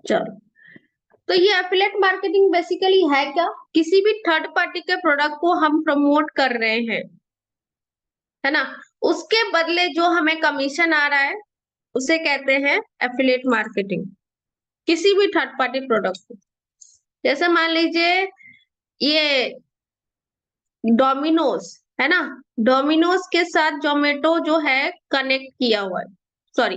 चलो, तो ये एफिलिएट मार्केटिंग बेसिकली है क्या? किसी भी थर्ड पार्टी के प्रोडक्ट को हम प्रमोट कर रहे हैं, है ना, उसके बदले जो हमें कमीशन आ रहा है उसे कहते हैं एफिलिएट मार्केटिंग। किसी भी थर्ड पार्टी प्रोडक्ट को, जैसे मान लीजिए ये डोमिनोज है ना, डोमिनोज के साथ जोमेटो जो है कनेक्ट किया हुआ है, सॉरी,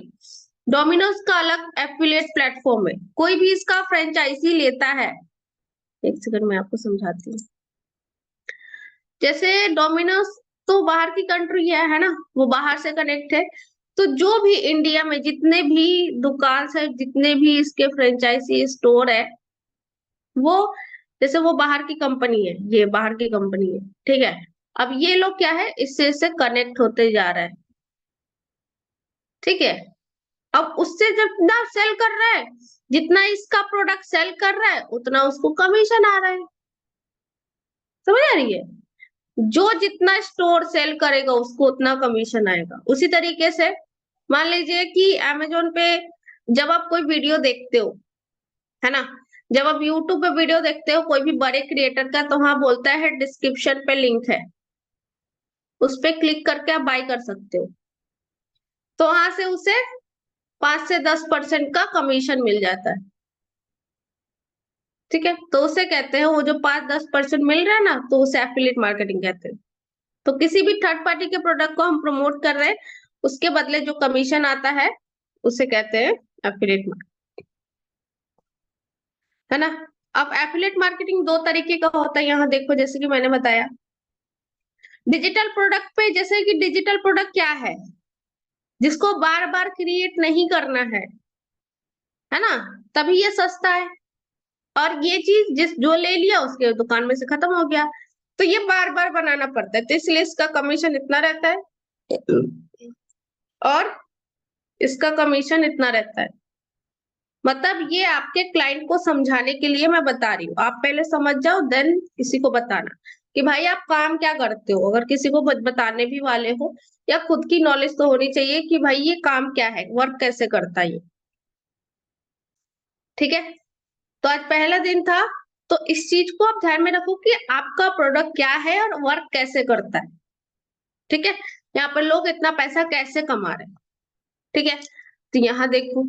डोमिनोज का अलग एफिलिएट प्लेटफॉर्म है, कोई भी इसका फ्रेंचाइजी लेता है। एक सेकंड में आपको समझाती हूँ। जैसे डोमिनोज तो बाहर की कंट्री है ना, वो बाहर से कनेक्ट है। तो जो भी इंडिया में जितने भी दुकान है, जितने भी इसके फ्रेंचाइजी स्टोर है, वो जैसे वो बाहर की कंपनी है, ये बाहर की कंपनी है, ठीक है। अब ये लोग क्या है, इससे कनेक्ट होते जा रहा है, ठीक है। अब उससे जितना सेल कर रहा है, जितना इसका प्रोडक्ट सेल कर रहा है, उतना उसको कमीशन आ रहा है। समझ आ रही है? जो जितना स्टोर सेल करेगा उसको उतना कमीशन आएगा। उसी तरीके से मान लीजिए कि अमेजोन पे जब आप कोई वीडियो देखते हो, है ना, जब आप यूट्यूब पे वीडियो देखते हो कोई भी बड़े क्रिएटर का, तो वहां बोलता है डिस्क्रिप्शन पे लिंक है, उस पे क्लिक करके आप बाय कर सकते हो। तो वहां से उसे 5 से 10% का कमीशन मिल जाता है, ठीक है। तो उसे कहते हैं, वो जो 5-10% मिल रहा है ना, तो उसे एफिलिएट मार्केटिंग कहते हैं। तो किसी भी थर्ड पार्टी के प्रोडक्ट को हम प्रमोट कर रहे हैं, उसके बदले जो कमीशन आता है उसे कहते हैं एफिलिएट मार्केटिंग, है ना। अब एफिलिएट मार्केटिंग दो तरीके का होता है, यहाँ देखो, जैसे कि मैंने बताया डिजिटल प्रोडक्ट पे, जैसे कि डिजिटल प्रोडक्ट क्या है, जिसको बार बार क्रिएट नहीं करना है ना, तभी ये सस्ता है। और ये चीज जिस जो ले लिया उसके दुकान में से खत्म हो गया, तो ये बार बार बनाना पड़ता है, तो इसलिए इसका कमीशन इतना रहता है और इसका कमीशन इतना रहता है। मतलब ये आपके क्लाइंट को समझाने के लिए मैं बता रही हूँ, आप पहले समझ जाओ देन किसी को बताना कि भाई आप काम क्या करते हो। अगर किसी को बताने भी वाले हो, या खुद की नॉलेज तो होनी चाहिए कि भाई ये काम क्या है, वर्क कैसे करता है ये, ठीक है। तो आज पहला दिन था, तो इस चीज को आप ध्यान में रखो कि आपका प्रोडक्ट क्या है और वर्क कैसे करता है, ठीक है। यहाँ पर लोग इतना पैसा कैसे कमा रहे हैं, ठीक है। तो यहाँ देखो,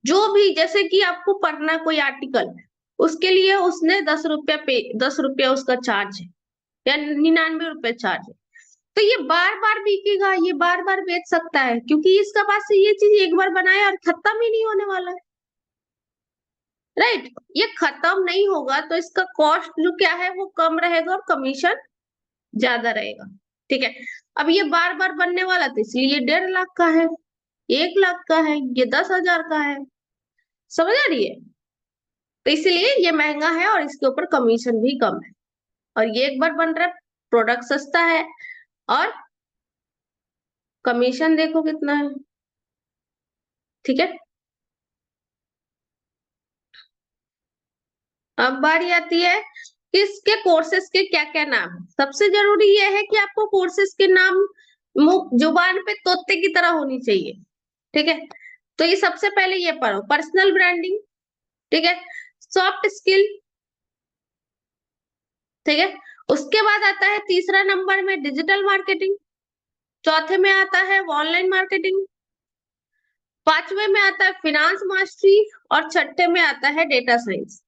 जो भी जैसे कि आपको पढ़ना कोई आर्टिकल, उसके लिए उसने 10 रुपया पे, 10 रुपया उसका चार्ज है, या 99 रुपए चार्ज है। तो ये बार बार बिकेगा, ये बार बार बेच सकता है, क्योंकि इसका पास से ये चीज एक बार बनाया और खत्म ही नहीं होने वाला है, राइट। ये खत्म नहीं होगा तो इसका कॉस्ट जो क्या है वो कम रहेगा और कमीशन ज्यादा रहेगा, ठीक है। अब ये बार बार बनने वाला, तो इसलिए ये 1.5 लाख का है, 1 लाख का है, ये 10,000 का है। समझ आ रही है? तो इसलिए ये महंगा है और इसके ऊपर कमीशन भी कम है, और ये एक बार बन रहा है, प्रोडक्ट सस्ता है और कमीशन देखो कितना है, ठीक है। अब बारी आती है कि इसके कोर्सेज के क्या क्या नाम है। सबसे जरूरी ये है कि आपको कोर्सेज के नाम मुंह जुबान पे तोते की तरह होनी चाहिए, ठीक है। तो ये सबसे पहले ये पढ़ो, पर्सनल ब्रांडिंग, ठीक है, सॉफ्ट स्किल, ठीक है। उसके बाद आता है तीसरा नंबर में डिजिटल मार्केटिंग, चौथे में आता है ऑनलाइन मार्केटिंग, पांचवे में आता है फिनांस मास्टरी, और छठे में आता है डेटा साइंस,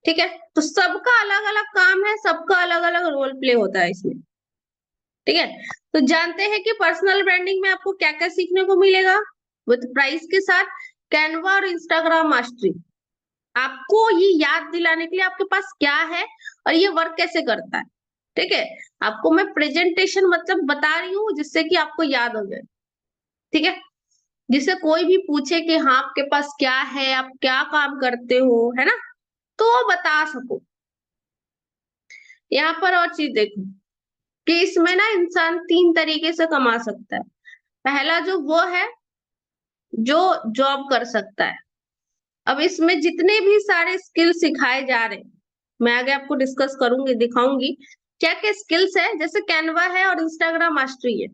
ठीक है। तो सबका अलग अलग काम है, सबका अलग अलग रोल प्ले होता है इसमें, ठीक है। तो जानते हैं कि पर्सनल ब्रांडिंग में आपको क्या क्या सीखने को मिलेगा, विद प्राइस के साथ कैनवा और इंस्टाग्राम मास्टरी। आपको ये याद दिलाने के लिए आपके पास क्या है और ये वर्क कैसे करता है, ठीक है। आपको मैं प्रेजेंटेशन मतलब बता रही हूँ जिससे कि आपको याद हो जाए, ठीक है। जिससे कोई भी पूछे कि हाँ आपके पास क्या है, आप क्या काम करते हो, है ना, तो बता सको। यहाँ पर और चीज देखो कि इसमें ना इंसान 3 तरीके से कमा सकता है। पहला जो वो है जो जॉब कर सकता है। अब इसमें जितने भी सारे स्किल सिखाए जा रहे हैं, मैं आगे आपको डिस्कस करूंगी, दिखाऊंगी क्या क्या स्किल्स है। जैसे कैनवा है और इंस्टाग्राम मास्टरी है।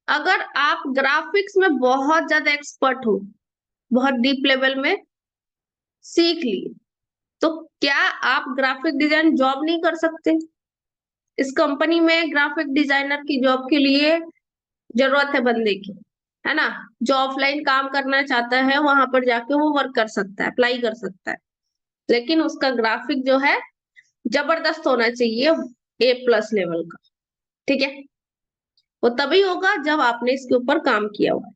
अगर आप ग्राफिक्स में बहुत ज्यादा एक्सपर्ट हो, बहुत डीप लेवल में, सीख लिए, तो क्या आप ग्राफिक डिजाइन जॉब नहीं कर सकते? इस कंपनी में ग्राफिक डिजाइनर की जॉब के लिए जरूरत है बंदे की, है ना? जो ऑफलाइन काम करना चाहता है वहां पर जाके वो वर्क कर सकता है, अप्लाई कर सकता है, लेकिन उसका ग्राफिक जो है जबरदस्त होना चाहिए, A+ लेवल का। ठीक है, वो तभी होगा जब आपने इसके ऊपर काम किया हुआ है।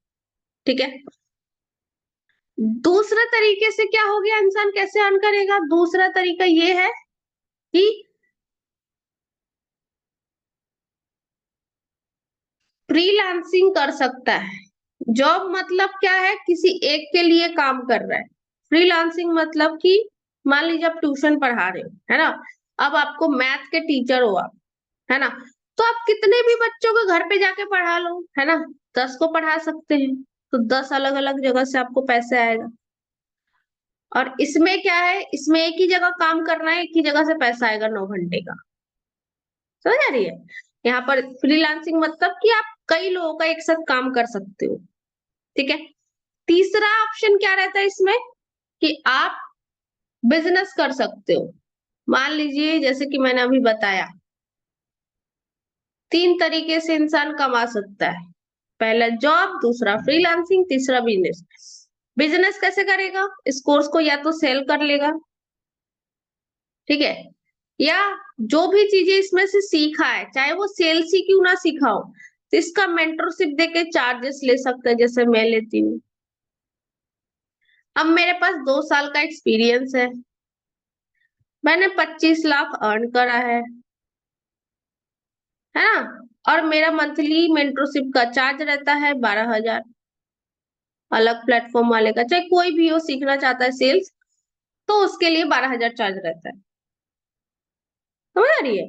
ठीक है, दूसरा तरीके से क्या हो गया, इंसान कैसे अर्न करेगा? दूसरा तरीका ये है कि फ्रीलांसिंग कर सकता है। जॉब मतलब क्या है, किसी एक के लिए काम कर रहा है। फ्रीलांसिंग मतलब कि मान लीजिए आप ट्यूशन पढ़ा रहे हो, है ना? अब आपको मैथ के टीचर हो आप, है ना? तो आप कितने भी बच्चों को घर पे जाके पढ़ा लो, है ना? 10 को पढ़ा सकते हैं, तो 10 अलग अलग जगह से आपको पैसे आएगा। और इसमें क्या है, इसमें एक ही जगह काम करना है, एक ही जगह से पैसा आएगा 9 घंटे का। समझ आ रही है? यहाँ पर फ्रीलांसिंग मतलब कि आप कई लोगों का एक साथ काम कर सकते हो। ठीक है, तीसरा ऑप्शन क्या रहता है इसमें, कि आप बिजनेस कर सकते हो। मान लीजिए जैसे कि मैंने अभी बताया, 3 तरीके से इंसान कमा सकता है। पहला जॉब, दूसरा फ्रीलांसिंग, तीसरा बिजनेस। बिजनेस कैसे करेगा? इस कोर्स को या तो सेल कर लेगा, ठीक है, या जो भी चीजें इसमें से सीखा है, चाहे वो सेल्स ही क्यों ना सीखा हो, तो इसका मेंटरशिप देके चार्जेस ले सकता है, जैसे मैं लेती हूँ। अब मेरे पास 2 साल का एक्सपीरियंस है, मैंने 25 लाख अर्न करा है ना? और मेरा मंथली मेंटरशिप का चार्ज रहता है 12,000। अलग प्लेटफॉर्म वाले का, चाहे कोई भी हो सीखना चाहता है सेल्स, तो उसके लिए 12,000 चार्ज रहता है। समझ आ रही है?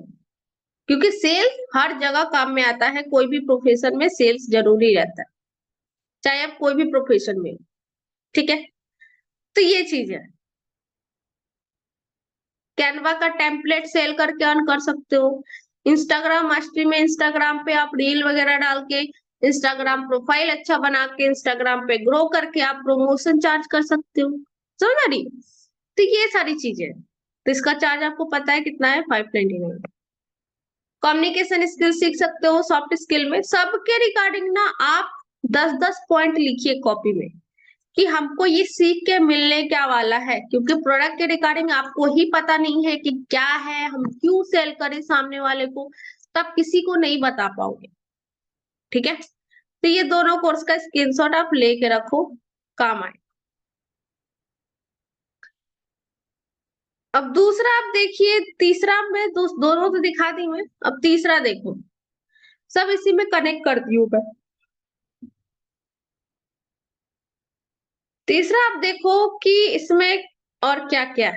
क्योंकि सेल्स हर जगह काम में आता है, कोई भी प्रोफेशन में सेल्स जरूरी रहता है, चाहे आप कोई भी प्रोफेशन में हो। ठीक है, तो ये चीज है। कैनवा का टेम्पलेट सेल करके अर्न कर सकते हो। इंस्टाग्राम मास्टरी में इंस्टाग्राम पे आप रील वगैरह डाल के, इंस्टाग्राम प्रोफाइल अच्छा बना के, इंस्टाग्राम पे ग्रो करके आप प्रमोशन चार्ज कर सकते हो। समझ आ रही? तो ये सारी चीजें, तो इसका चार्ज आपको पता है कितना है, 599। कम्युनिकेशन स्किल सीख सकते हो, सॉफ्ट स्किल में सबके रिगार्डिंग ना आप 10-10 पॉइंट लिखिए कॉपी में, कि हमको ये सीख के मिलने क्या वाला है, क्योंकि प्रोडक्ट के रिगार्डिंग आपको ही पता नहीं है कि क्या है, हम क्यों सेल करें सामने वाले को, तब किसी को नहीं बता पाओगे। ठीक है, तो ये दोनों कोर्स का स्क्रीनशॉट आप लेके रखो, काम आए। अब दूसरा आप देखिए, तीसरा मैं दोनों तो दिखा दी मैं, अब तीसरा देखो, सब इसी में कनेक्ट करती हूँ मैं। तीसरा आप देखो कि इसमें और क्या क्या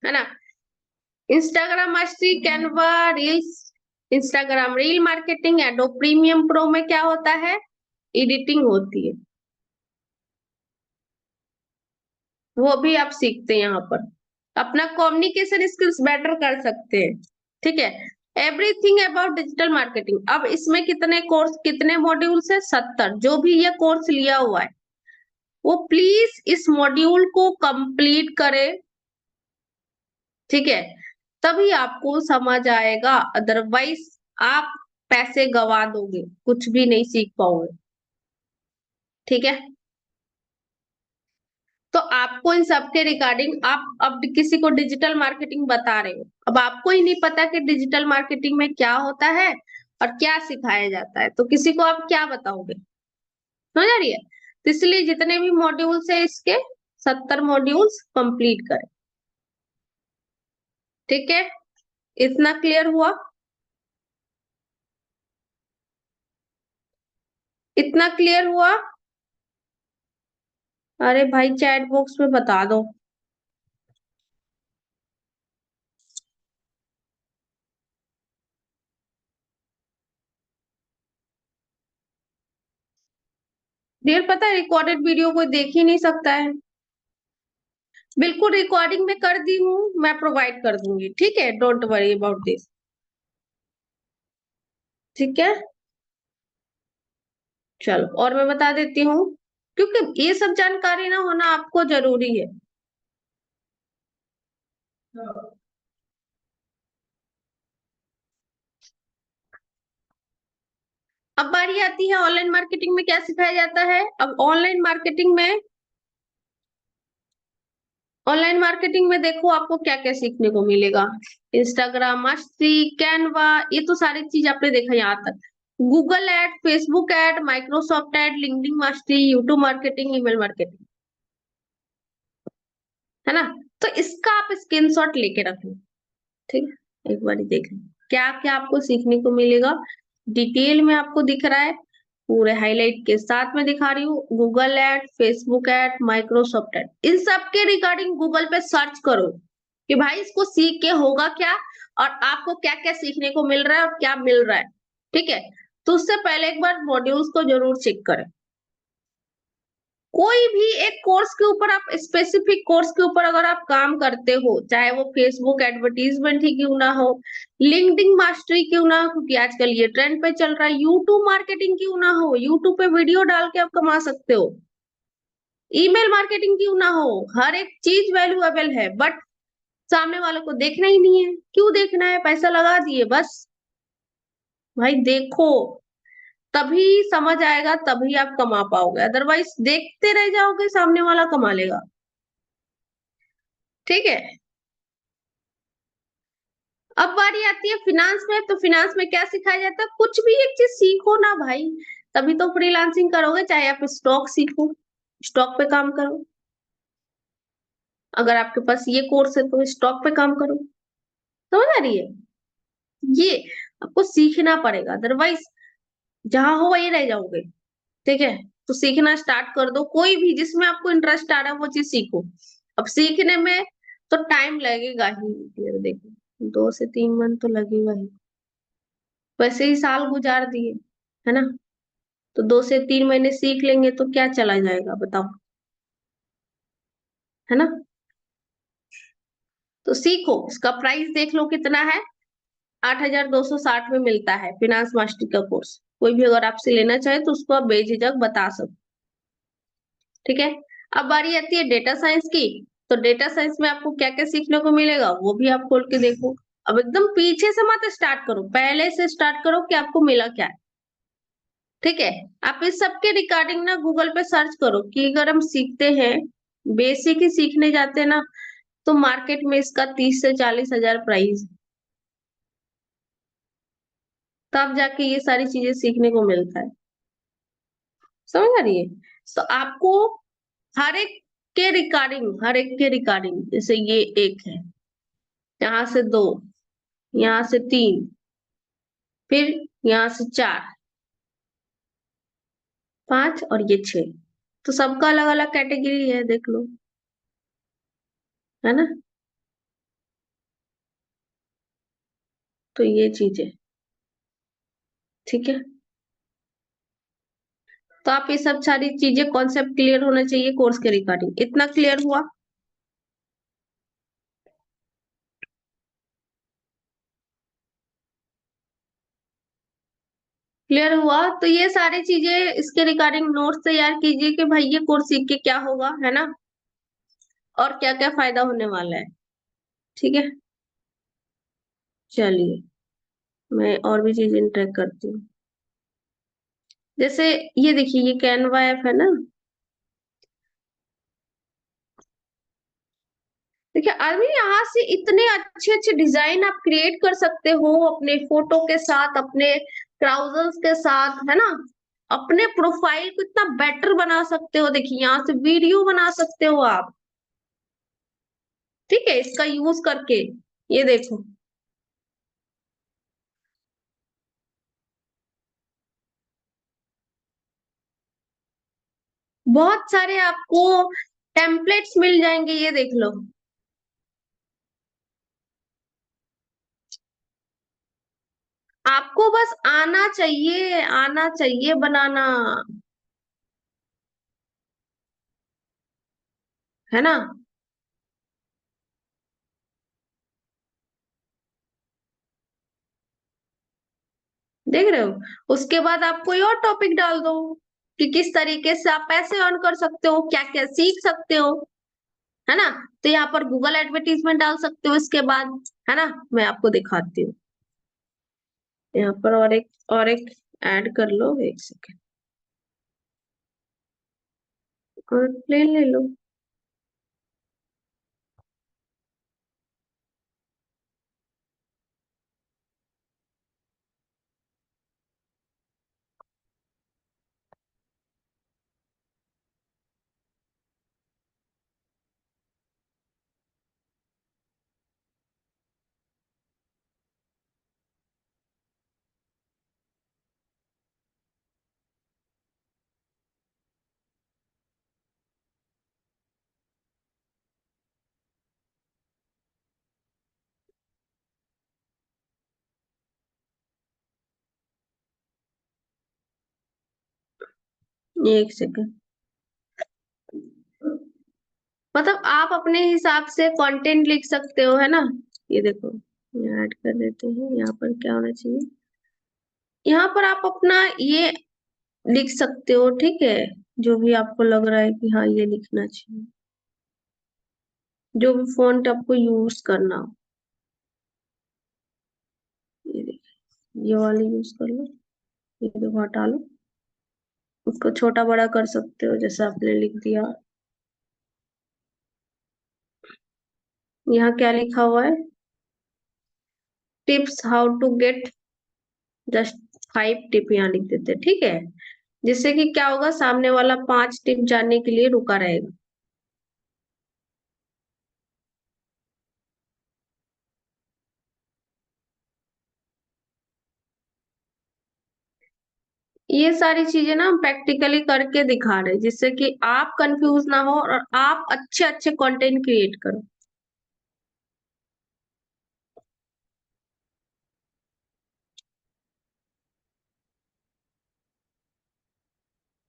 है ना? Instagram mastery, Canva, reels, Instagram reel marketing, adobe premium pro में क्या होता है, एडिटिंग होती है, वो भी आप सीखते हैं यहाँ पर, अपना कम्युनिकेशन स्किल्स बेटर कर सकते हैं। ठीक है, एवरीथिंग अबाउट डिजिटल मार्केटिंग। अब इसमें कितने कोर्स, कितने मॉड्यूल्स है, 70। जो भी ये कोर्स लिया हुआ है वो प्लीज इस मॉड्यूल को कंप्लीट करे। ठीक है, तभी आपको समझ आएगा, अदरवाइज आप पैसे गवा दोगे, कुछ भी नहीं सीख पाओगे। ठीक है, तो आपको इन सब के रिगार्डिंग, आप अब किसी को डिजिटल मार्केटिंग बता रहे हो, अब आपको ही नहीं पता कि डिजिटल मार्केटिंग में क्या होता है और क्या सिखाया जाता है, तो किसी को आप क्या बताओगे? समझ आ रही है? तो इसलिए जितने भी मॉड्यूल्स है इसके, 70 मॉड्यूल्स कंप्लीट करें। ठीक है, इतना क्लियर हुआ? इतना क्लियर हुआ? अरे भाई चैट बॉक्स में बता दो। डियर पता है रिकॉर्डेड वीडियो कोई देख ही नहीं सकता है। बिल्कुल रिकॉर्डिंग में कर दी हूँ, मैं प्रोवाइड कर दूंगी, ठीक है, डोंट वरी अबाउट दिस। ठीक है, चलो और मैं बता देती हूँ क्योंकि ये सब जानकारी ना होना आपको जरूरी है। अब बारी आती है ऑनलाइन मार्केटिंग में क्या सिखाया जाता है। अब ऑनलाइन मार्केटिंग में देखो आपको क्या क्या सीखने को मिलेगा। इंस्टाग्राम मास्टरी, कैनवा, ये तो सारी चीज आपने देखा यहाँ तक। Google ad, Facebook ad, Microsoft ad, LinkedIn mastery, YouTube marketing, email marketing, है ना। तो इसका आप स्क्रीनशॉट लेके रखें। ठीक है, एक बार देख लें क्या क्या आपको सीखने को मिलेगा। डिटेल में आपको दिख रहा है, पूरे हाईलाइट के साथ में दिखा रही हूँ। Google ad, Facebook ad, Microsoft ad, इन सब के रिगार्डिंग गूगल पे सर्च करो कि भाई इसको सीख के होगा क्या, और आपको क्या क्या सीखने को मिल रहा है और क्या मिल रहा है। ठीक है, तो उससे पहले एक बार मॉड्यूल्स को जरूर चेक करें। कोई भी एक कोर्स के ऊपर, आप स्पेसिफिक कोर्स के ऊपर अगर आप काम करते हो, चाहे वो फेसबुक एडवर्टीजमेंट ही क्यों ना हो, लिंक्डइन मास्टरी क्यों ना हो, क्योंकि आजकल ये ट्रेंड पे चल रहा है, यूट्यूब मार्केटिंग क्यों ना हो, यूट्यूब पे वीडियो डाल के आप कमा सकते हो, ईमेल मार्केटिंग क्यों ना हो, हर एक चीज वैल्यूएबल है। बट सामने वालों को देखना ही नहीं है। क्यों देखना है, पैसा लगा दिए बस। भाई देखो, तभी समझ आएगा, तभी आप कमा पाओगे, अदरवाइज देखते रह जाओगे सामने वाला कमा लेगा। ठीक है, अब बारी आती है फिनांस में। तो फिनांस में क्या सिखाया जाता है, कुछ भी एक चीज सीखो ना भाई, तभी तो फ्रीलांसिंग करोगे। चाहे आप स्टॉक सीखो, स्टॉक पे काम करो, अगर आपके पास ये कोर्स है तो स्टॉक पे काम करो। समझ आ रही है, ये आपको सीखना पड़ेगा, अदरवाइज जहां हो वही रह जाओगे। ठीक है, तो सीखना स्टार्ट कर दो, कोई भी जिसमें आपको इंटरेस्ट आ रहा है वो चीज सीखो। अब सीखने में तो टाइम लगेगा ही, ये देखो 2 से 3 मंथ तो लगेगा ही, वैसे ही साल गुजार दिए, है ना। तो 2 से 3 महीने सीख लेंगे तो क्या चला जाएगा बताओ, है ना। तो सीखो, इसका प्राइस देख लो कितना है। 8,260 में मिलता है फिनांस मास्टरी का कोर्स। कोई भी अगर आपसे लेना चाहे तो उसको आप बेझिझक बता सकते। ठीक है, अब बारी आती है डेटा साइंस की। तो डेटा साइंस में आपको क्या क्या सीखने को मिलेगा वो भी आप खोल के देखो। अब एकदम पीछे से मत स्टार्ट करो, पहले से स्टार्ट करो कि आपको मिला क्या है। ठीक है, आप इस सब के रिगार्डिंग ना गूगल पे सर्च करो कि अगर हम सीखते हैं, बेसिक ही सीखने जाते हैं ना, तो मार्केट में इसका 30 से 40 हजार प्राइस, तब जाके ये सारी चीजें सीखने को मिलता है। समझ आ रही है। तो आपको हर एक के रिगार्डिंग जैसे ये एक है, यहाँ से दो, यहाँ से तीन, फिर यहाँ से चार, पांच और ये छह, तो सबका अलग अलग कैटेगरी है, देख लो, है ना। तो ये चीज है। ठीक है, तो आप ये सब सारी चीजें, कॉन्सेप्ट क्लियर होना चाहिए कोर्स के रिगार्डिंग। इतना क्लियर हुआ। क्लियर हुआ, तो ये सारी चीजें इसके रिगार्डिंग नोट्स तैयार कीजिए कि भाई ये कोर्स सीख के क्या होगा, है ना, और क्या क्या फायदा होने वाला है। ठीक है, चलिए मैं और भी चीजें ट्रैक करती हूँ। जैसे ये देखिए, ये कैनवा ऐप है ना। देखिए आदमी, यहाँ से इतने अच्छे अच्छे डिजाइन आप क्रिएट कर सकते हो अपने फोटो के साथ, अपने ट्राउजर्स के साथ, है ना। अपने प्रोफाइल को इतना बेटर बना सकते हो। देखिए यहाँ से वीडियो बना सकते हो आप। ठीक है, इसका यूज करके ये देखो, बहुत सारे आपको टेम्पलेट्स मिल जाएंगे, ये देख लो। आपको बस आना चाहिए बनाना, है ना। देख रहे हो, उसके बाद आप कोई और टॉपिक डाल दो। कि किस तरीके से आप पैसे अर्न कर सकते हो, क्या क्या सीख सकते हो, है ना। तो यहाँ पर गूगल एडवर्टीजमेंट डाल सकते हो इसके बाद, है ना। मैं आपको दिखाती हूँ यहाँ पर, और एक ऐड कर लो, एक सेकेंड, और प्लेन ले लो। एक सेकेंड, मतलब आप अपने हिसाब से कंटेंट लिख सकते हो, है ना। ये देखो, ये ऐड कर देते हैं। यहाँ पर क्या होना चाहिए, यहाँ पर आप अपना ये लिख सकते हो, ठीक है। जो भी आपको लग रहा है कि हाँ ये लिखना चाहिए, जो भी फॉन्ट आपको यूज करना हो। ये देखिए, ये वाली यूज कर लो, ये देखो हटा लो। उसको छोटा बड़ा कर सकते हो जैसे आपने लिख दिया। यहाँ क्या लिखा हुआ है, tips how to get just 5 tip, यहाँ लिख देते हैं, ठीक है। जिससे कि क्या होगा, सामने वाला 5 टिप जानने के लिए रुका रहेगा। ये सारी चीजें ना हम प्रैक्टिकली करके दिखा रहे हैं, जिससे कि आप कंफ्यूज ना हो और आप अच्छे अच्छे कंटेंट क्रिएट करो।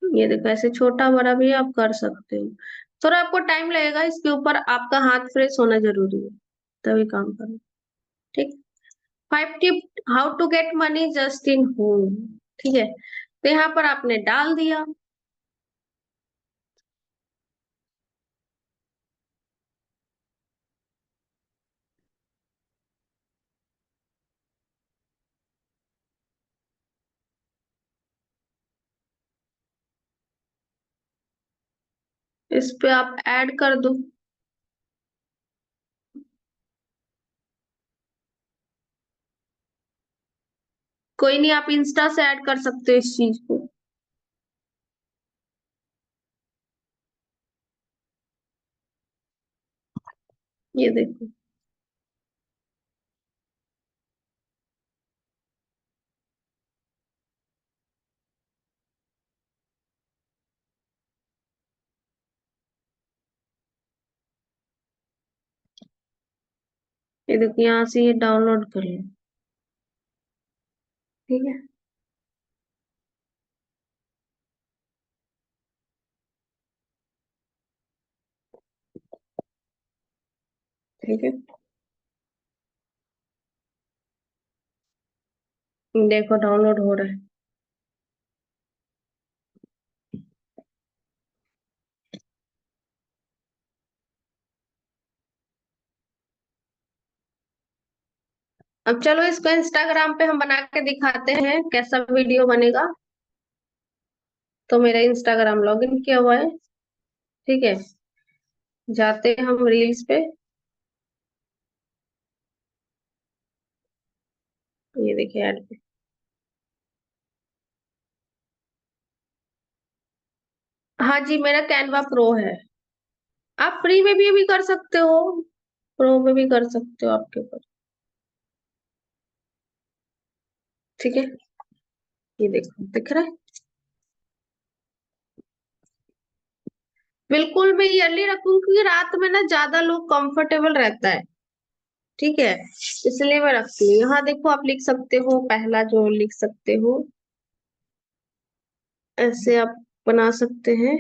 ये देखो, ऐसे छोटा बड़ा भी आप कर सकते हो। थोड़ा आपको टाइम लगेगा इसके ऊपर, आपका हाथ फ्रेश होना जरूरी है, तभी काम करो, ठीक। 5 tip how to get money just in home, ठीक है। तो यहाँ पर आपने डाल दिया। इस पे आप ऐड कर दो। कोई नहीं, आप इंस्टा से ऐड कर सकते हो इस चीज को। ये देखो, ये देखो, यहाँ से ये डाउनलोड कर लो, ठीक है। ठीक है, देखो डाउनलोड हो रहा है। अब चलो इसको इंस्टाग्राम पे हम बना के दिखाते हैं कैसा वीडियो बनेगा। तो मेरा इंस्टाग्राम लॉगिन किया हुआ है, ठीक है। जाते हैं हम रील्स पे। ये देखिए ऐड पे। हाँ जी, मेरा कैनवा प्रो है। आप फ्री में भी कर सकते हो, प्रो में भी कर सकते हो, आपके ऊपर, ठीक है। ये देखो, दिख रहा है। बिल्कुल मैं ईयरली रखूंगी क्योंकि रात में ना ज्यादा लोग कंफर्टेबल रहता है, ठीक है। इसलिए मैं रखती हूँ। यहाँ देखो, आप लिख सकते हो, पहला जो लिख सकते हो, ऐसे आप बना सकते हैं।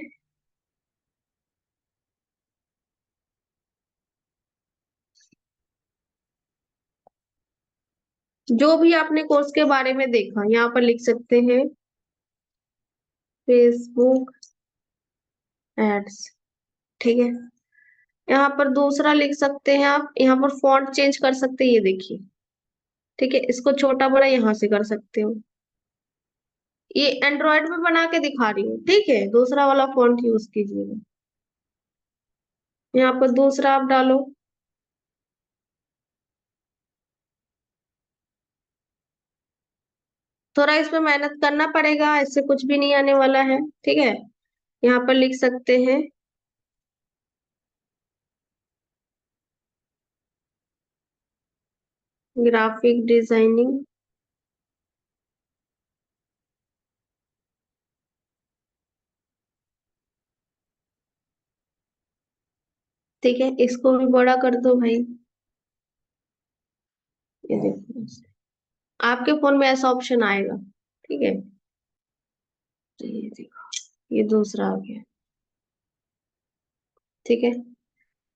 जो भी आपने कोर्स के बारे में देखा यहाँ पर लिख सकते हैं। Facebook ads. ठीक है, यहाँ पर दूसरा लिख सकते हैं आप, यहाँ पर फॉन्ट चेंज कर सकते हैं, ये देखिए। ठीक है, इसको छोटा बड़ा यहाँ से कर सकते हो। ये एंड्रॉयड में बना के दिखा रही हूँ, ठीक है, दूसरा वाला फॉन्ट यूज कीजिएगा। यहाँ पर दूसरा आप डालो। थोड़ा इसमें मेहनत करना पड़ेगा, इससे कुछ भी नहीं आने वाला है। ठीक है, यहाँ पर लिख सकते हैं ग्राफिक डिजाइनिंग। ठीक है, इसको भी बड़ा कर दो भाई। ये देखो, आपके फोन में ऐसा ऑप्शन आएगा। ठीक है, तो ये देखो, ये दूसरा आ गया। ठीक है,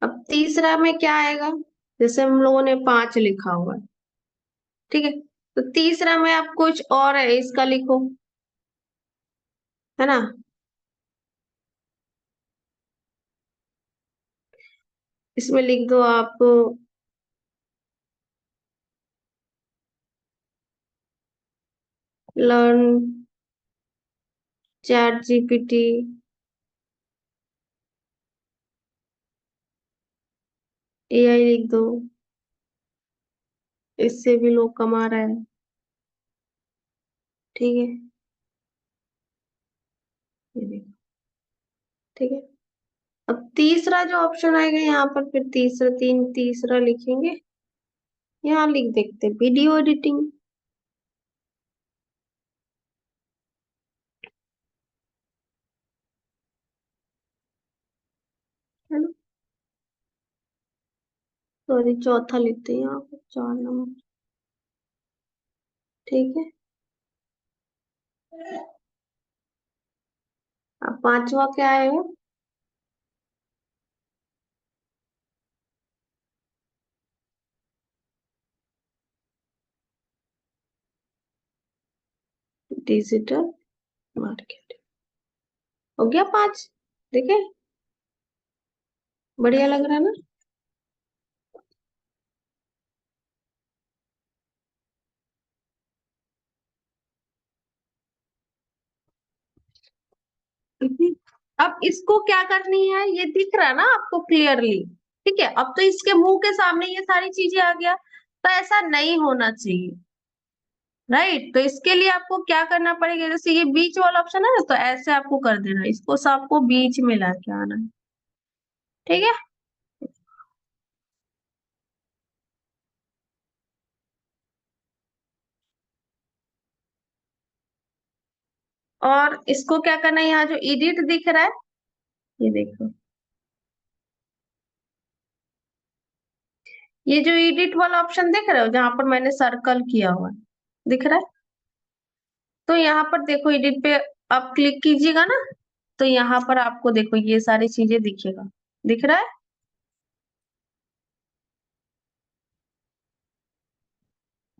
अब तीसरा में क्या आएगा? जैसे हम लोगों ने 5 लिखा हुआ है। ठीक है, तो तीसरा में आप कुछ और है, इसका लिखो, है ना। इसमें लिख दो आप लर्न चैट जीपीटी एआई लिख दो, इससे भी लोग कमा रहे हैं। ठीक है, ये देखो। ठीक है, अब तीसरा जो ऑप्शन आएगा यहाँ पर, फिर तीसरा लिखेंगे। यहाँ लिख देखते वीडियो एडिटिंग। है ना, सॉरी, चौथा लिखते हैं यहाँ पर, 4 नंबर। ठीक है, अब पांचवा क्या आएगा? Digital market. हो गया 5। देखे, बढ़िया लग रहा है ना। अब इसको क्या करनी है, ये दिख रहा है ना आपको क्लियरली। ठीक है, अब तो इसके मुंह के सामने ये सारी चीजें आ गया, तो ऐसा नहीं होना चाहिए। राइट, तो इसके लिए आपको क्या करना पड़ेगा, जैसे ये बीच वाला ऑप्शन है ना, तो ऐसे आपको कर देना है, इसको सबको बीच में लाके आना है। ठीक है, और इसको क्या करना है, यहाँ जो एडिट दिख रहा है, ये देखो, ये जो एडिट वाला ऑप्शन दिख रहा है जहां पर मैंने सर्कल किया हुआ है, दिख रहा है। तो यहाँ पर देखो, एडिट पे आप क्लिक कीजिएगा ना, तो यहाँ पर आपको देखो ये सारी चीजें दिखेगा। दिख रहा है?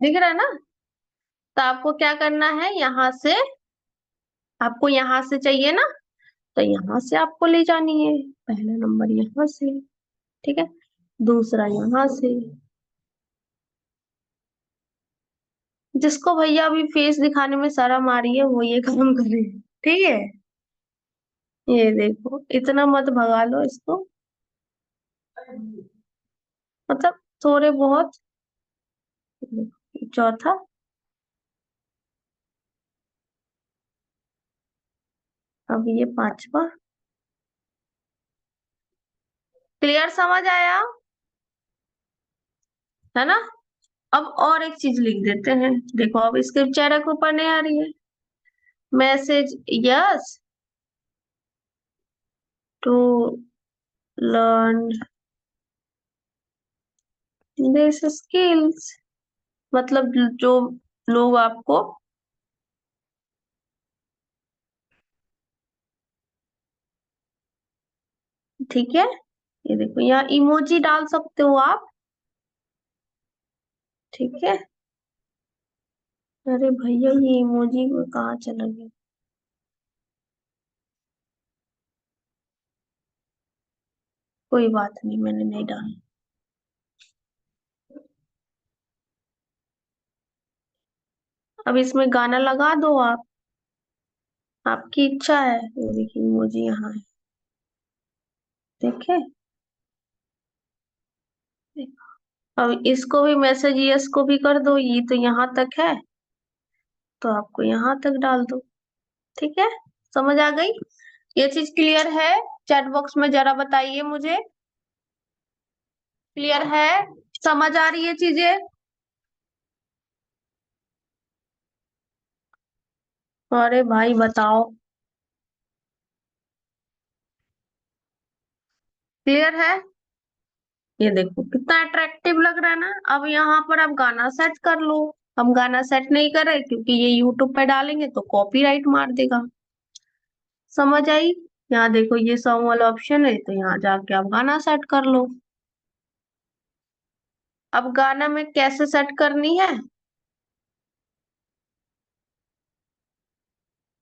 दिख रहा है ना। तो आपको क्या करना है, यहाँ से, आपको यहाँ से चाहिए ना, तो यहाँ से आपको ले जानी है। पहला नंबर यहाँ से, ठीक है, दूसरा यहाँ से। जिसको भैया अभी फेस दिखाने में शर्म आ रही है, वो ये काम करे। ठीक है, ये देखो, इतना मत भगा लो इसको, मतलब थोड़े बहुत। चौथा, अब ये पांचवा। क्लियर समझ आया, है ना। अब और एक चीज लिख देते हैं, देखो अब इसके चेहरे के ऊपर नहीं आ रही है। Message yes to learn this skills, मतलब जो लोग आपको, ठीक है, ये देखो यहाँ इमोजी डाल सकते हो आप। ठीक है, अरे भैया ये इमोजी कहाँ चला गया? कोई बात नहीं, मैंने नहीं डाला। अब इसमें गाना लगा दो आप, आपकी इच्छा है। ये देखिए इमोजी यहाँ है, देखे। अब इसको भी मैसेज यस को भी कर दो, ये तो यहाँ तक है, तो आपको यहाँ तक डाल दो। ठीक है, समझ आ गई? ये चीज क्लियर है? चैट बॉक्स में जरा बताइए मुझे, क्लियर है? समझ आ रही है चीजें? अरे भाई बताओ, क्लियर है? ये देखो कितना अट्रैक्टिव लग रहा है ना। अब यहाँ पर आप गाना सेट कर लो। हम गाना सेट नहीं कर रहे क्योंकि ये यूट्यूब पे डालेंगे तो कॉपीराइट मार देगा। समझ आई? यहाँ देखो ये सॉन्ग वाला ऑप्शन है, तो यहाँ जाके आप गाना सेट कर लो। अब गाना में कैसे सेट करनी है,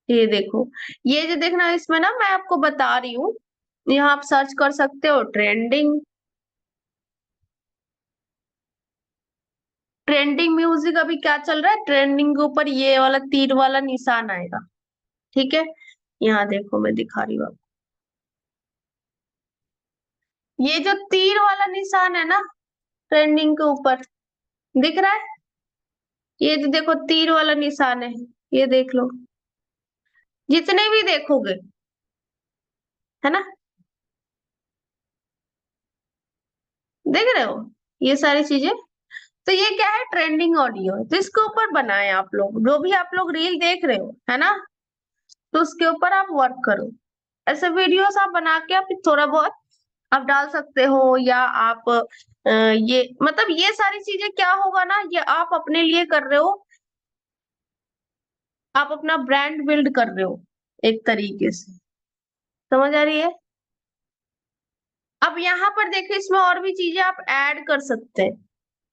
ये देखो। ये जो देखना इसमें ना, मैं आपको बता रही हूँ, यहाँ आप सर्च कर सकते हो ट्रेंडिंग। ट्रेंडिंग म्यूजिक अभी क्या चल रहा है, ट्रेंडिंग के ऊपर ये वाला तीर वाला निशान आएगा। ठीक है, यहाँ देखो मैं दिखा रही हूँ आपको। ये जो तीर वाला निशान है ना ट्रेंडिंग के ऊपर, दिख रहा है? ये जो देखो तीर वाला निशान है, ये देख लो। जितने भी देखोगे, है ना, देख रहे हो ये सारी चीजें। तो ये क्या है, ट्रेंडिंग ऑडियो है, तो इसके ऊपर बनाए आप लोग, जो भी आप लोग रील देख रहे हो, है ना, तो उसके ऊपर आप वर्क करो। ऐसे वीडियोस आप बना के आप थोड़ा बहुत आप डाल सकते हो, या आप ये मतलब ये सारी चीजें क्या होगा ना, ये आप अपने लिए कर रहे हो, आप अपना ब्रांड बिल्ड कर रहे हो एक तरीके से। समझ आ रही है? अब यहाँ पर देखिए, इसमें और भी चीजें आप ऐड कर सकते हैं।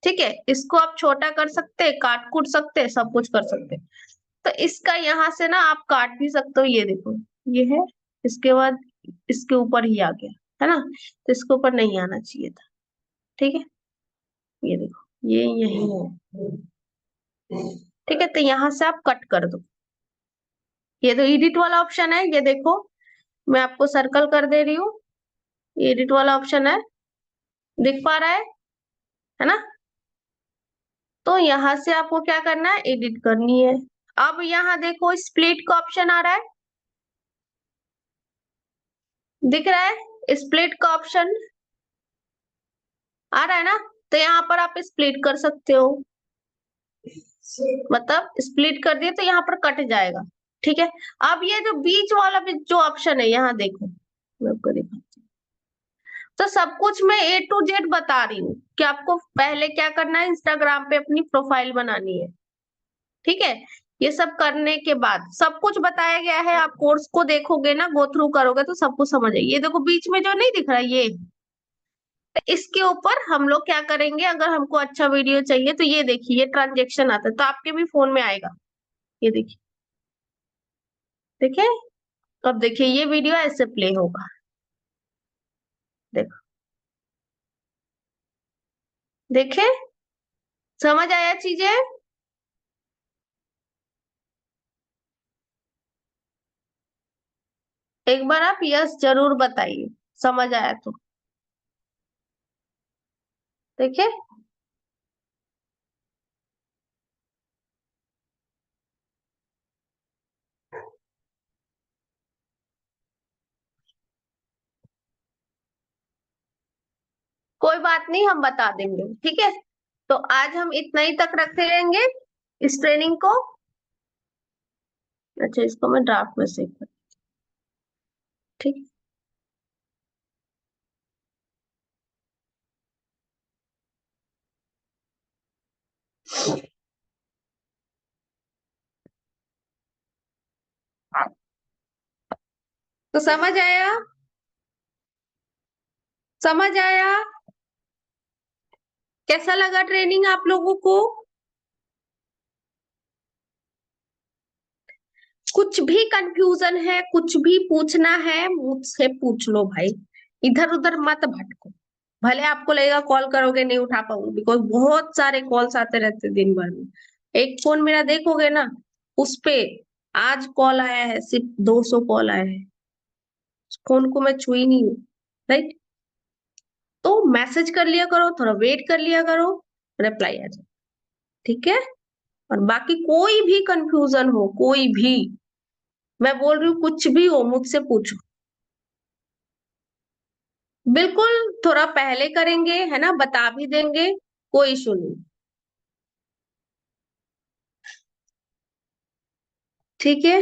ठीक है, इसको आप छोटा कर सकते हैं, काट कूट सकते हैं, सब कुछ कर सकते हैं। तो इसका यहाँ से ना आप काट भी सकते हो, ये देखो, ये है, इसके बाद इसके ऊपर ही आ गया, है ना, तो इसके ऊपर नहीं आना चाहिए था। ठीक है, ये देखो ये यही है। ठीक है, तो यहाँ से आप कट कर दो। ये तो एडिट वाला ऑप्शन है, ये देखो मैं आपको सर्कल कर दे रही हूँ, एडिट वाला ऑप्शन है, दिख पा रहा है ना? तो यहाँ से आपको क्या करना है, एडिट करनी है। अब यहाँ देखो स्प्लिट का ऑप्शन आ रहा है, दिख रहा है? स्प्लिट का ऑप्शन आ रहा है ना, तो यहाँ पर आप स्प्लिट कर सकते हो, मतलब स्प्लिट कर दिए तो यहाँ पर कट जाएगा। ठीक है, अब ये जो बीच वाला भी जो ऑप्शन है, यहाँ देखो मैं आपको दिखाती हूँ। तो सब कुछ मैं ए टू जेड बता रही हूँ कि आपको पहले क्या करना है, इंस्टाग्राम पे अपनी प्रोफाइल बनानी है। ठीक है, ये सब करने के बाद सब कुछ बताया गया है, आप कोर्स को देखोगे ना, गो थ्रू करोगे तो सब कुछ समझ आएगी। ये देखो बीच में जो नहीं दिख रहा, ये तो इसके ऊपर हम लोग क्या करेंगे, अगर हमको अच्छा वीडियो चाहिए तो ये देखिए, ये ट्रांजेक्शन आता है, तो आपके भी फोन में आएगा। ये देखिए, देखिए, अब देखिए ये वीडियो ऐसे प्ले होगा, देखो, देखे, समझ आया चीजें? एक बार आप यस जरूर बताइए, समझ आया तो। देखिए, कोई बात नहीं, हम बता देंगे। ठीक है, तो आज हम इतना ही तक रख लेंगे इस ट्रेनिंग को। अच्छा, इसको मैं ड्राफ्ट में सेव कर, ठीक। तो समझ आया? समझ आया? कैसा लगा ट्रेनिंग आप लोगों को? कुछ भी कंफ्यूजन है, कुछ भी पूछना है, मुझसे पूछ लो भाई। इधर उधर मत भटको। भले आपको लगेगा कॉल करोगे नहीं उठा पाऊंगी, बिकॉज बहुत सारे कॉल्स आते रहते दिन भर में। एक फोन मेरा देखोगे ना, उस पे आज कॉल आया है, सिर्फ 200 कॉल आए हैं। फोन को मैं छुई नहीं हूँ, राइट। तो मैसेज कर लिया करो, थोड़ा वेट कर लिया करो, रिप्लाई आ जाए, ठीक है। और बाकी कोई भी कंफ्यूजन हो, कोई भी, मैं बोल रही हूँ कुछ भी हो मुझसे पूछो। बिल्कुल, थोड़ा पहले करेंगे, है ना, बता भी देंगे, कोई इशू नहीं। ठीक है,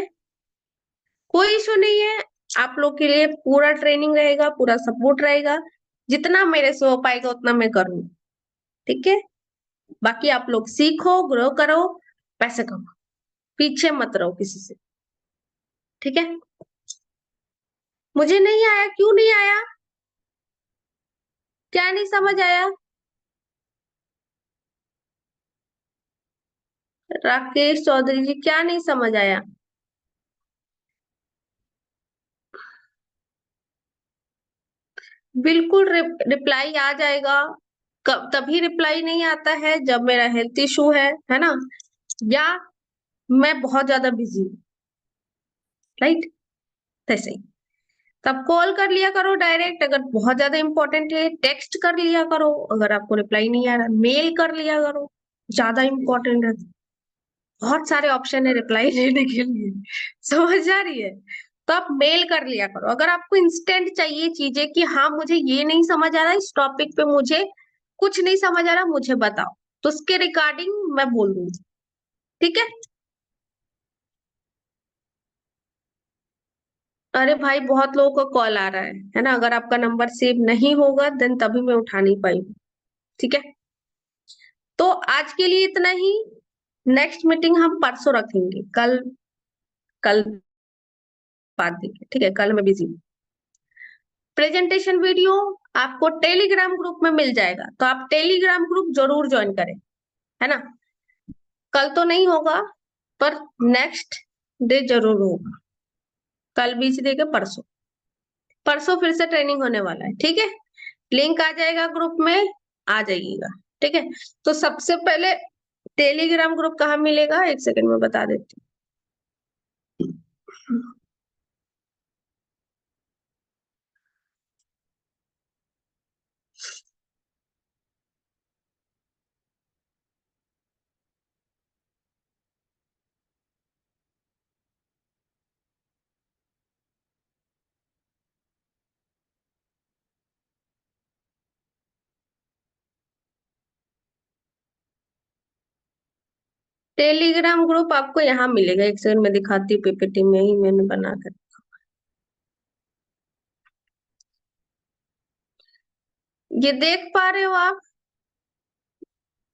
कोई इशू नहीं है। आप लोग के लिए पूरा ट्रेनिंग रहेगा, पूरा सपोर्ट रहेगा। जितना मेरे से हो पाएगा उतना मैं करूंगी, ठीक है। बाकी आप लोग सीखो, ग्रो करो, पैसे कमाओ, पीछे मत रहो किसी से, ठीक है। मुझे नहीं आया, क्यों नहीं आया? क्या नहीं समझ आया? राकेश चौधरी जी, क्या नहीं समझ आया? बिल्कुल रिप्लाई आ जाएगा। कब तभी रिप्लाई नहीं आता है जब मेरा हेल्थ इशू है ना, या मैं बहुत ज्यादा बिजी हूँ, राइट। ऐसे ही तब कॉल कर लिया करो डायरेक्ट, अगर बहुत ज्यादा इंपॉर्टेंट है टेक्स्ट कर लिया करो, अगर आपको रिप्लाई नहीं आ रहा मेल कर लिया करो, ज्यादा इंपॉर्टेंट है। बहुत सारे ऑप्शन है रिप्लाई लेने के लिए, समझ आ रही है। तो आप मेल कर लिया करो, अगर आपको इंस्टेंट चाहिए चीजें कि हाँ मुझे ये नहीं समझ आ रहा, इस टॉपिक पे मुझे कुछ नहीं समझ आ रहा, मुझे बताओ, तो उसके रिगार्डिंग मैं बोल दूंगी, ठीक है। अरे भाई बहुत लोगों का कॉल आ रहा है ना, अगर आपका नंबर सेव नहीं होगा देन तभी मैं उठा नहीं पाई हूँ, ठीक है। तो आज के लिए इतना ही। नेक्स्ट मीटिंग हम परसों रखेंगे, कल, कल बात देंगे, ठीक है, कल मैं बिजी हूँ। प्रेजेंटेशन वीडियो आपको टेलीग्राम ग्रुप में मिल जाएगा, तो आप टेलीग्राम ग्रुप जरूर ज्वाइन करें, है ना। कल तो नहीं होगा, पर नेक्स्ट डे जरूर होगा। कल बीच दे के परसों, परसों फिर से ट्रेनिंग होने वाला है, ठीक है। लिंक आ जाएगा ग्रुप में, आ जाइएगा, ठीक है। तो सबसे पहले टेलीग्राम ग्रुप कहाँ मिलेगा, एक सेकंड में बता देती हूँ। टेलीग्राम ग्रुप आपको यहाँ मिलेगा, एक सेकंड में दिखाती हूँ, पीपीटी में ही मैंने बना कर। ये देख पा रहे हो आप?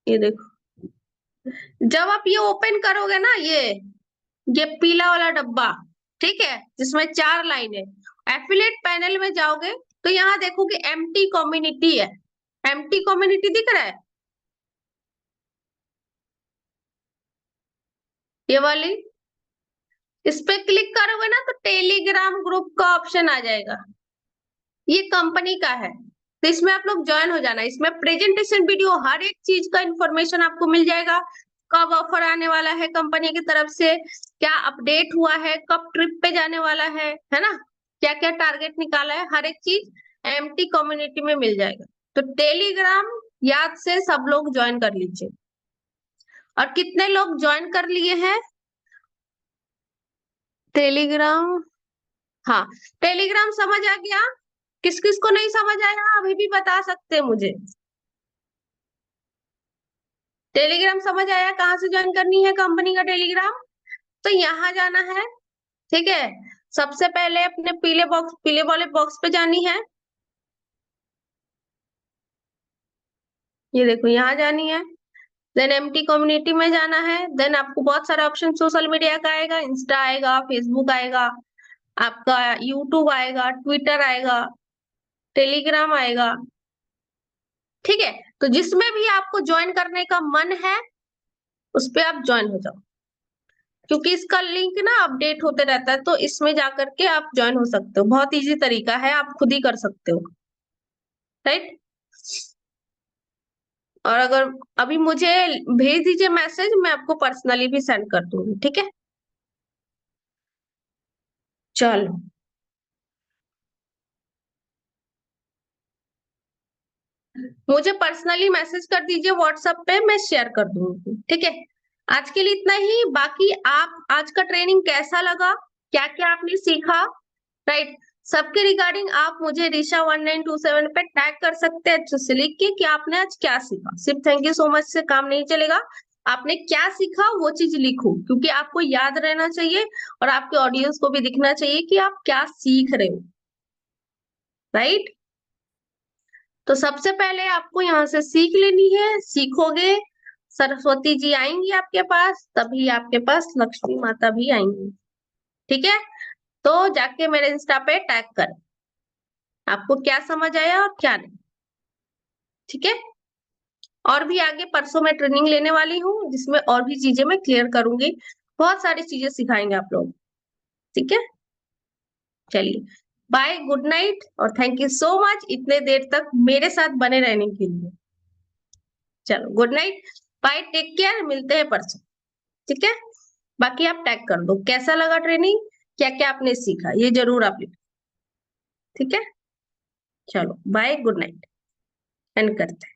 ये देखो, जब आप ये ओपन करोगे ना, ये पीला वाला डब्बा, ठीक है, जिसमें 4 लाइन है, एफिलिएट पैनल में जाओगे तो यहाँ देखोगे एम्प्टी कम्युनिटी है। एम्प्टी कम्युनिटी दिख रहा है, ये वाली, इस पे क्लिक करोगे ना तो टेलीग्राम ग्रुप का ऑप्शन आ जाएगा। ये कंपनी का है, तो इसमें आप लोग ज्वाइन हो जाना। इसमें प्रेजेंटेशन वीडियो हर एक चीज का इंफॉर्मेशन आपको मिल जाएगा। कब ऑफर आने वाला है कंपनी की तरफ से, क्या अपडेट हुआ है, कब ट्रिप पे जाने वाला है ना, क्या क्या टारगेट निकाला है, हर एक चीज एमटी कम्युनिटी में मिल जाएगा। तो टेलीग्राम याद से सब लोग ज्वाइन कर लीजिए। और कितने लोग ज्वाइन कर लिए हैं टेलीग्राम? हाँ, टेलीग्राम समझ आ गया? किस किस को नहीं समझ आया अभी भी बता सकते हैं मुझे। टेलीग्राम समझ आया, कहाँ से ज्वाइन करनी है कंपनी का टेलीग्राम? तो यहाँ जाना है, ठीक है। सबसे पहले अपने पीले बॉक्स, पीले वाले बॉक्स पे जानी है, ये देखो यहाँ जानी है। देन एमटी कम्युनिटी में जाना है। देन आपको बहुत सारे ऑप्शन सोशल मीडिया का आएगा, इंस्टा आएगा, फेसबुक आएगा, आपका यूट्यूब आएगा, ट्विटर आएगा, टेलीग्राम आएगा, ठीक है। तो जिसमें भी आपको ज्वाइन करने का मन है उस पे आप ज्वाइन हो जाओ। क्योंकि इसका लिंक ना अपडेट होते रहता है, तो इसमें जाकर के आप ज्वाइन हो सकते हो। बहुत इजी तरीका है, आप खुद ही कर सकते हो, राइट। और अगर अभी मुझे भेज दीजिए मैसेज, मैं आपको पर्सनली भी सेंड कर दूंगी, ठीक है। चलो, मुझे पर्सनली मैसेज कर दीजिए व्हाट्सएप पे, मैं शेयर कर दूंगी, ठीक है। आज के लिए इतना ही। बाकी आप आज का ट्रेनिंग कैसा लगा, क्या क्या आपने सीखा, राइट, सबके रिगार्डिंग आप मुझे ऋषा1927 पे टैग कर सकते हैं अच्छे से लिख के कि आपने आज क्या सीखा। सिर्फ थैंक यू सो मच से काम नहीं चलेगा, आपने क्या सीखा वो चीज लिखो, क्योंकि आपको याद रहना चाहिए और आपके ऑडियंस को भी दिखना चाहिए कि आप क्या सीख रहे हो, राइट। तो सबसे पहले आपको यहाँ से सीख लेनी है, सीखोगे सरस्वती जी आएंगी आपके पास, तभी आपके पास लक्ष्मी माता भी आएंगी, ठीक है। तो जाके मेरे इंस्टा पे टैग कर, आपको क्या समझ आया और क्या नहीं, ठीक है। और भी आगे परसों मैं ट्रेनिंग लेने वाली हूँ, जिसमें और भी चीजें मैं क्लियर करूंगी, बहुत सारी चीजें सिखाएंगे आप लोग, ठीक है। चलिए, बाय, गुड नाइट, और थैंक यू सो मच इतने देर तक मेरे साथ बने रहने के लिए। चलो, good night, bye, take care, मिलते हैं परसों, ठीक है। बाकी आप टैग कर दो कैसा लगा ट्रेनिंग, क्या क्या आपने सीखा, ये जरूर आप लिखो, ठीक है। चलो, बाय, गुड नाइट, एंड करते हैं।